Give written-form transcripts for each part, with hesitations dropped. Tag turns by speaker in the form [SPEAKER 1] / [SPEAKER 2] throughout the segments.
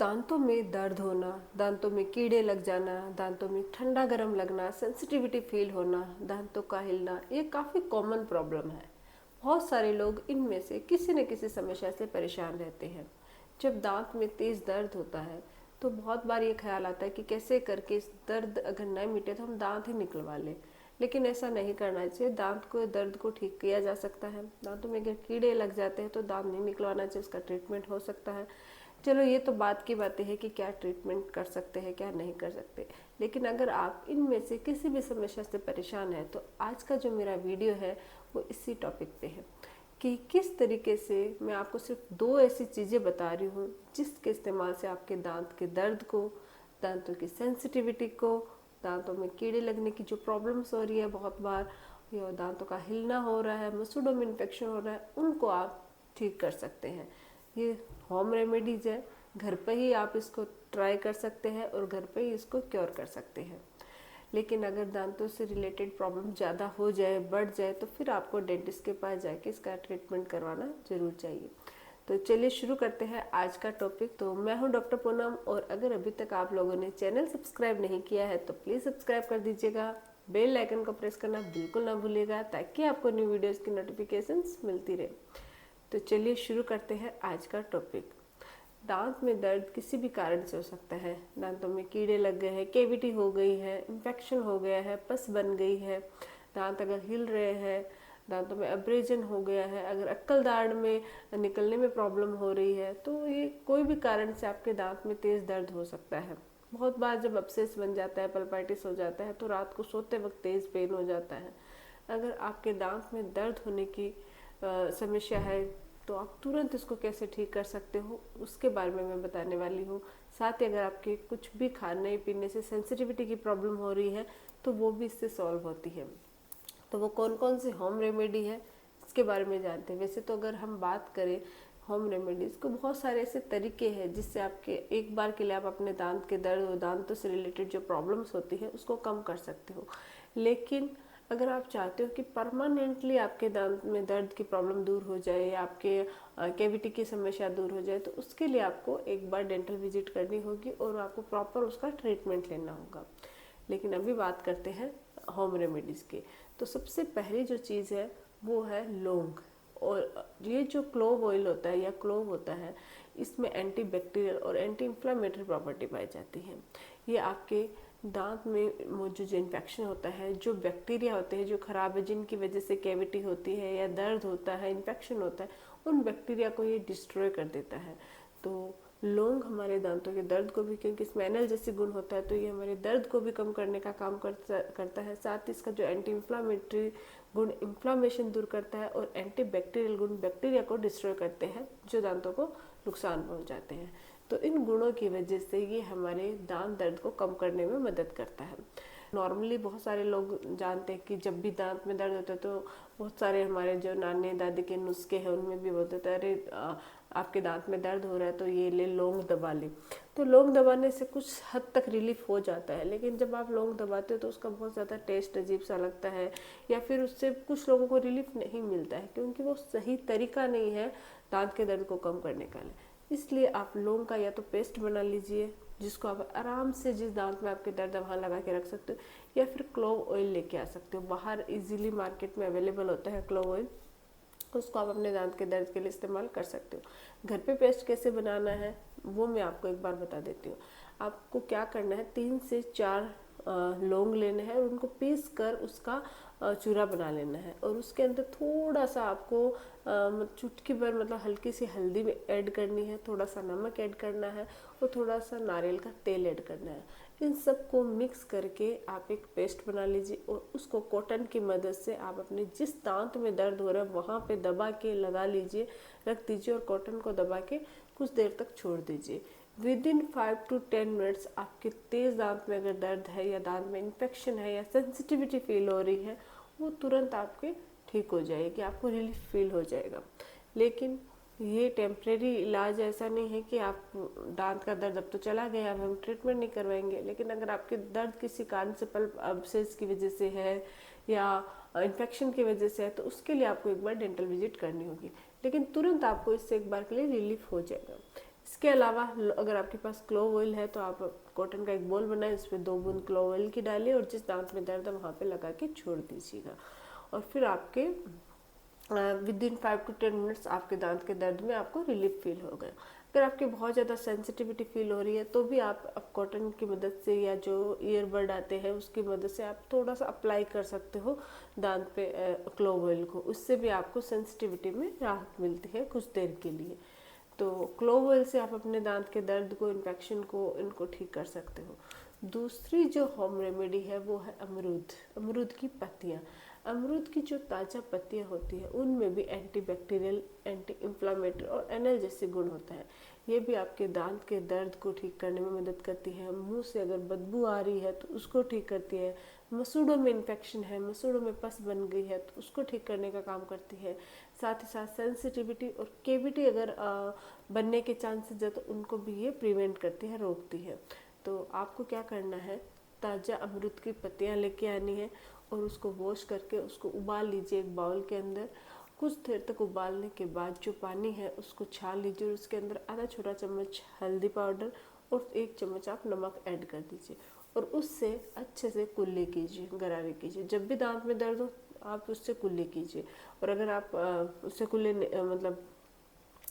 [SPEAKER 1] दांतों में दर्द होना, दांतों में कीड़े लग जाना, दांतों में ठंडा गर्म लगना, सेंसिटिविटी फील होना, दांतों का हिलना, ये काफ़ी कॉमन प्रॉब्लम है। बहुत सारे लोग इनमें से किसी न किसी समस्या से परेशान रहते हैं। जब दांत में तेज़ दर्द होता है तो बहुत बार ये ख्याल आता है कि कैसे करके इस दर्द अगर नहीं मिटे तो हम दांत ही निकलवा लें। लेकिन ऐसा नहीं करना चाहिए। दांत को दर्द को ठीक किया जा सकता है। दांतों में अगर कीड़े लग जाते हैं तो दांत नहीं निकलवाना चाहिए, उसका ट्रीटमेंट हो सकता है। चलो ये तो बात की बातें हैं कि क्या ट्रीटमेंट कर सकते हैं क्या नहीं कर सकते। लेकिन अगर आप इनमें से किसी भी समस्या से परेशान हैं तो आज का जो मेरा वीडियो है वो इसी टॉपिक पे है कि किस तरीके से मैं आपको सिर्फ 2 ऐसी चीज़ें बता रही हूँ जिसके इस्तेमाल से आपके दांत के दर्द को, दांतों की सेंसिटिविटी को, दांतों में कीड़े लगने की जो प्रॉब्लम्स हो रही है बहुत बार, या दांतों का हिलना हो रहा है, मसूड़ों में इन्फेक्शन हो रहा है, उनको आप ठीक कर सकते हैं। ये होम रेमेडीज है, घर पे ही आप इसको ट्राई कर सकते हैं और घर पे ही इसको क्योर कर सकते हैं। लेकिन अगर दांतों से रिलेटेड प्रॉब्लम ज़्यादा हो जाए, बढ़ जाए, तो फिर आपको डेंटिस्ट के पास जाके इसका ट्रीटमेंट करवाना ज़रूर चाहिए। तो चलिए शुरू करते हैं आज का टॉपिक। तो मैं हूं डॉक्टर पूनम, और अगर अभी तक आप लोगों ने चैनल सब्सक्राइब नहीं किया है तो प्लीज़ सब्सक्राइब कर दीजिएगा। बेल आइकन को प्रेस करना बिल्कुल ना भूलिएगा ताकि आपको न्यू वीडियोज़ की नोटिफिकेशंस मिलती रहे। तो चलिए शुरू करते हैं आज का टॉपिक। दांत में दर्द किसी भी कारण से हो सकता है। दांतों में कीड़े लग गए हैं, कैविटी हो गई है, इन्फेक्शन हो गया है, पस बन गई है, दांत अगर हिल रहे हैं, दांतों में अब्रेजन हो गया है, अगर अक्कल दाढ़ में निकलने में प्रॉब्लम हो रही है, तो ये कोई भी कारण से आपके दांत में तेज़ दर्द हो सकता है। बहुत बार जब अपसेस बन जाता है, पल्पाइटिस हो जाता है, तो रात को सोते वक्त तेज़ पेन हो जाता है। अगर आपके दांत में दर्द होने की समस्या है तो आप तुरंत इसको कैसे ठीक कर सकते हो उसके बारे में मैं बताने वाली हूँ। साथ ही अगर आपके कुछ भी खाने पीने से सेंसिटिविटी की प्रॉब्लम हो रही है तो वो भी इससे सॉल्व होती है। तो वो कौन कौन सी होम रेमेडी है इसके बारे में जानते हैं। वैसे तो अगर हम बात करें होम रेमेडीज़ को, बहुत सारे ऐसे तरीके हैं जिससे आपके एक बार के लिए आप अपने दांत के दर्द और दांतों से रिलेटेड जो प्रॉब्लम्स होती है उसको कम कर सकते हो। लेकिन अगर आप चाहते हो कि परमानेंटली आपके दांत में दर्द की प्रॉब्लम दूर हो जाए या आपके कैविटी की समस्या दूर हो जाए, तो उसके लिए आपको एक बार डेंटल विजिट करनी होगी और आपको प्रॉपर उसका ट्रीटमेंट लेना होगा। लेकिन अभी बात करते हैं होम रेमेडीज़ की। तो सबसे पहली जो चीज़ है वो है लौंग। और ये जो क्लोव ऑयल होता है या क्लोव होता है, इसमें एंटी बैक्टीरियल और एंटी इन्फ्लामेटरी प्रॉपर्टी पाई जाती है। ये आपके दांत में मौजूद जो इन्फेक्शन होता है, जो बैक्टीरिया होते हैं जो ख़राब है, जिनकी वजह से कैविटी होती है या दर्द होता है, इन्फेक्शन होता है, उन बैक्टीरिया को ये डिस्ट्रॉय कर देता है। तो लौंग हमारे दांतों के दर्द को भी, क्योंकि इसमें एनल जैसी गुण होता है, तो ये हमारे दर्द को भी कम करने का काम करता है। साथ ही इसका जो एंटी इन्फ्लामेटरी गुण इन्फ्लामेशन दूर करता है और एंटी बैक्टीरियल गुण बैक्टीरिया को डिस्ट्रॉय करते हैं जो दांतों को नुकसान पहुंचाते हैं। तो इन गुणों की वजह से ये हमारे दांत दर्द को कम करने में मदद करता है। नॉर्मली बहुत सारे लोग जानते हैं कि जब भी दांत में दर्द होता है तो बहुत सारे हमारे जो नानी दादी के नुस्खे हैं उनमें भी बोलते थे, अरे आपके दांत में दर्द हो रहा है तो ये ले लौंग दबा ले। तो लौंग दबाने से कुछ हद तक रिलीफ हो जाता है, लेकिन जब आप लौंग दबाते हो तो उसका बहुत ज़्यादा टेस्ट अजीब सा लगता है, या फिर उससे कुछ लोगों को रिलीफ नहीं मिलता है क्योंकि वो सही तरीका नहीं है दांत के दर्द को कम करने का। इसलिए आप लौंग का या तो पेस्ट बना लीजिए जिसको आप आराम से जिस दांत में आपके दर्द है वहाँ लगा के रख सकते हो, या फिर क्लोव ऑयल लेके आ सकते हो। बाहर इजीली मार्केट में अवेलेबल होता है क्लोव ऑयल, उसको आप अपने दांत के दर्द के लिए इस्तेमाल कर सकते हो। घर पे पेस्ट कैसे बनाना है वो मैं आपको एक बार बता देती हूँ। आपको क्या करना है, 3 से 4 लौंग लेने हैं और उनको पीस कर उसका चूरा बना लेना है, और उसके अंदर थोड़ा सा आपको चुटकी भर मतलब हल्की सी हल्दी में ऐड करनी है, थोड़ा सा नमक ऐड करना है और थोड़ा सा नारियल का तेल ऐड करना है। इन सबको मिक्स करके आप एक पेस्ट बना लीजिए और उसको कॉटन की मदद से आप अपने जिस दांत में दर्द हो रहा है वहाँ पे दबा के लगा लीजिए, रख दीजिए, और कॉटन को दबा के कुछ देर तक छोड़ दीजिए। विद इन 5 to 10 मिनट्स आपके तेज़ दांत में अगर दर्द है या दांत में इन्फेक्शन है या सेंसिटिविटी फील हो रही है वो तुरंत आपके ठीक हो जाएगी, आपको रिलीफ फील हो जाएगा। लेकिन ये टेम्परेरी इलाज ऐसा नहीं है कि आप दांत का दर्द अब तो चला गया, अब हम ट्रीटमेंट नहीं करवाएंगे। लेकिन अगर आपके दर्द किसी कारण से पल्प अब्सेस की वजह से है या इन्फेक्शन की वजह से है तो उसके लिए आपको एक बार डेंटल विजिट करनी होगी। लेकिन तुरंत आपको इससे एक बार के लिए रिलीफ हो जाएगा। इसके अलावा अगर आपके पास क्लोव ऑयल है तो आप कॉटन का एक बॉल बनाएं, उसमें 2 बूंद क्लोव ऑयल की डालिए और जिस दांत में दर्द है वहाँ पे लगा के छोड़ दीजिएगा। और फिर आपके विद इन 5 to 10 मिनट्स आपके दांत के दर्द में आपको रिलीफ फील हो गया। अगर आपकी बहुत ज़्यादा सेंसिटिविटी फील हो रही है तो भी आप कॉटन की मदद से या जो ईयरबड आते हैं उसकी मदद से आप थोड़ा सा अप्लाई कर सकते हो दांत पे क्लोव ऑयल को। उससे भी आपको सेंसिटिविटी में राहत मिलती है कुछ देर के लिए। तो क्लोव ऑयल से आप अपने दांत के दर्द को, इन्फेक्शन को, इनको ठीक कर सकते हो। दूसरी जो होम रेमेडी है वो है अमरूद की पत्तियाँ। अमरूद की जो ताज़ा पत्तियाँ होती हैं उनमें भी एंटीबैक्टीरियल, एंटी इन्फ्लामेटरी और एनाल्जेसिक गुण होता है। ये भी आपके दांत के दर्द को ठीक करने में मदद करती है। मुंह से अगर बदबू आ रही है तो उसको ठीक करती है। मसूड़ों में इन्फेक्शन है, मसूड़ों में पस बन गई है तो उसको ठीक करने का काम करती है। साथ ही साथ सेंसिटिविटी और केविटी अगर बनने के चांसेस है तो उनको भी ये प्रिवेंट करती है, रोकती है। तो आपको क्या करना है, ताज़ा अमरूद की पत्तियाँ लेके आनी है और उसको वॉश करके उसको उबाल लीजिए एक बाउल के अंदर। कुछ देर तक उबालने के बाद जो पानी है उसको छान लीजिए और उसके अंदर आधा छोटा चम्मच हल्दी पाउडर और 1 चम्मच आप नमक ऐड कर दीजिए और उससे अच्छे से कुल्ली कीजिए, गरारे कीजिए। जब भी दांत में दर्द हो आप उससे कुल्ली कीजिए। और अगर आप उससे कुल्ले मतलब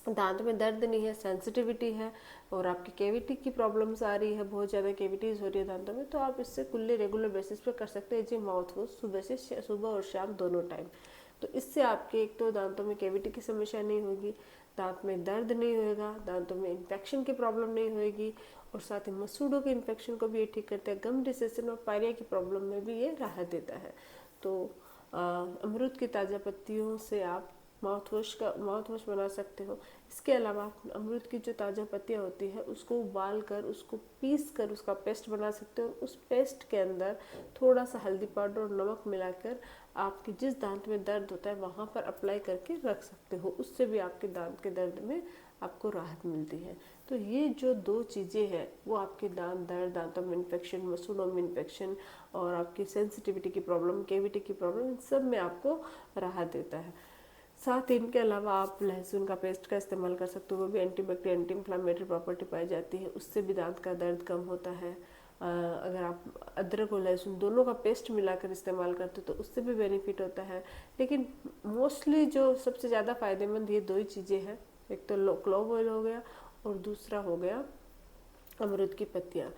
[SPEAKER 1] दांत में दर्द नहीं है, सेंसिटिविटी है और आपकी केविटी की प्रॉब्लम्स आ रही है, बहुत ज़्यादा केविटीज़ हो रही है दांतों में, तो आप इससे कुल्ले रेगुलर बेसिस पे कर सकते हैं जी, माउथ वॉश सुबह और शाम दोनों टाइम। तो इससे आपके एक तो दांतों में केविटी की समस्या नहीं होगी, दांत में दर्द नहीं होएगा, दांतों में इन्फेक्शन की प्रॉब्लम नहीं होएगी और साथ ही मसूड़ों के इन्फेक्शन को भी ये ठीक करता है। गम डिसेशन और पायरिया की प्रॉब्लम में भी ये राहत देता है। तो अमरूद की ताज़ा पत्तियों से आप माउथ वॉश बना सकते हो। इसके अलावा अमरूद की जो ताज़ा पत्तियाँ होती है उसको उबाल कर, उसको पीस कर उसका पेस्ट बना सकते हो। उस पेस्ट के अंदर थोड़ा सा हल्दी पाउडर और नमक मिलाकर आपके जिस दांत में दर्द होता है वहाँ पर अप्लाई करके रख सकते हो। उससे भी आपके दांत के दर्द में आपको राहत मिलती है। तो ये जो 2 चीज़ें हैं वो आपके दांत दर्द, दांतों में इन्फेक्शन, मसूड़ों में इन्फेक्शन और आपकी सेंसिटिविटी की प्रॉब्लम, केविटी की प्रॉब्लम, इन सब में आपको राहत देता है। साथ ही इनके अलावा आप लहसुन का पेस्ट का इस्तेमाल कर सकते हो, वो भी एंटीबैक्टीरियल, एंटी इन्फ्लामेटरी प्रॉपर्टी पाई जाती है, उससे भी दांत का दर्द कम होता है। अगर आप अदरक और लहसुन दोनों का पेस्ट मिलाकर इस्तेमाल करते हो तो उससे भी बेनिफिट होता है। लेकिन मोस्टली जो सबसे ज़्यादा फायदेमंद ये 2 ही चीज़ें हैं, एक तो क्लोव ऑयल हो गया और दूसरा हो गया अमरूद की पत्तियाँ।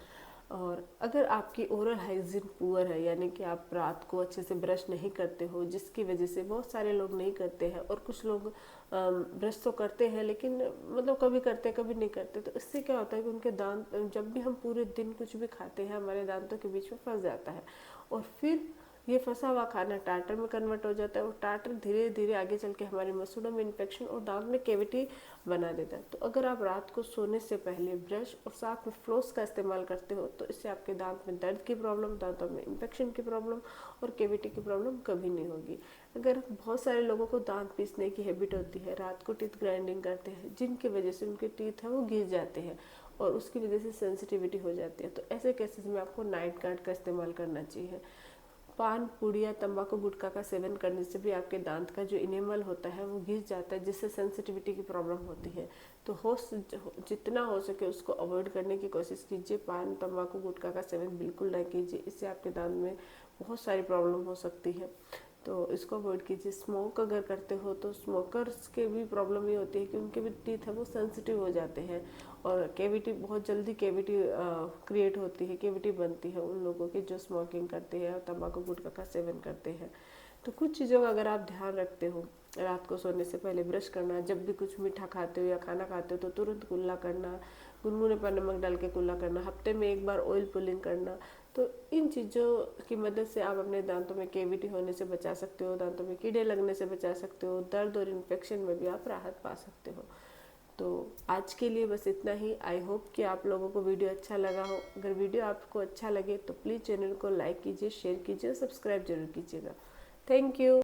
[SPEAKER 1] और अगर आपकी ओरल हाइजीन पुअर है, यानी कि आप रात को अच्छे से ब्रश नहीं करते हो, जिसकी वजह से बहुत सारे लोग नहीं करते हैं और कुछ लोग ब्रश तो करते हैं लेकिन मतलब कभी करते हैं कभी नहीं करते, तो इससे क्या होता है कि उनके दांत, जब भी हम पूरे दिन कुछ भी खाते हैं हमारे दांतों के बीच में फंस जाता है और फिर ये फंसा हुआ खाना टाटर में कन्वर्ट हो जाता है और टाटर धीरे धीरे आगे चल के हमारे मसूड़ों में इन्फेक्शन और दांत में केविटी बना देता है। तो अगर आप रात को सोने से पहले ब्रश और साथ में फ्लोस का इस्तेमाल करते हो तो इससे आपके दांत में दर्द की प्रॉब्लम, दांतों में इन्फेक्शन की प्रॉब्लम और केविटी की प्रॉब्लम कभी नहीं होगी। अगर बहुत सारे लोगों को दांत पीसने की हैबिट होती है, रात को टीथ ग्राइंडिंग करते हैं, जिनकी वजह से उनके टीथ है वो घिस जाते हैं और उसकी वजह से सेंसिटिविटी हो जाती है, तो ऐसे केसेस में आपको नाइट गार्ड का इस्तेमाल करना चाहिए। पान, पुड़िया, तंबाकू, गुटखा का सेवन करने से भी आपके दांत का जो इनेमल होता है वो घिस जाता है, जिससे सेंसिटिविटी की प्रॉब्लम होती है। तो जितना हो सके उसको अवॉइड करने की कोशिश कीजिए। पान, तंबाकू, गुटखा का सेवन बिल्कुल ना कीजिए, इससे आपके दांत में बहुत सारी प्रॉब्लम हो सकती है, तो इसको अवॉइड कीजिए। स्मोक अगर करते हो तो स्मोकर्स के भी प्रॉब्लम ये होती है कि उनके भी टीथ है वो सेंसिटिव हो जाते हैं और केविटी, बहुत जल्दी केविटी क्रिएट होती है, केविटी बनती है उन लोगों की जो स्मोकिंग करते हैं और तंबाकू गुटखा का सेवन करते हैं। तो कुछ चीज़ों का अगर आप ध्यान रखते हो, रात को सोने से पहले ब्रश करना, जब भी कुछ मीठा खाते हो या खाना खाते हो तो तुरंत कुल्ला करना, गुनगुने पर नमक डाल के कुल्ला करना, हफ्ते में 1 बार ऑयल पुलिंग करना, तो इन चीज़ों की मदद से आप अपने दांतों में केविटी होने से बचा सकते हो, दांतों में कीड़े लगने से बचा सकते हो, दर्द और इन्फेक्शन में भी आप राहत पा सकते हो। तो आज के लिए बस इतना ही। आई होप कि आप लोगों को वीडियो अच्छा लगा हो। अगर वीडियो आपको अच्छा लगे तो प्लीज़ चैनल को लाइक कीजिए, शेयर कीजिए और सब्सक्राइब जरूर कीजिएगा। Thank you.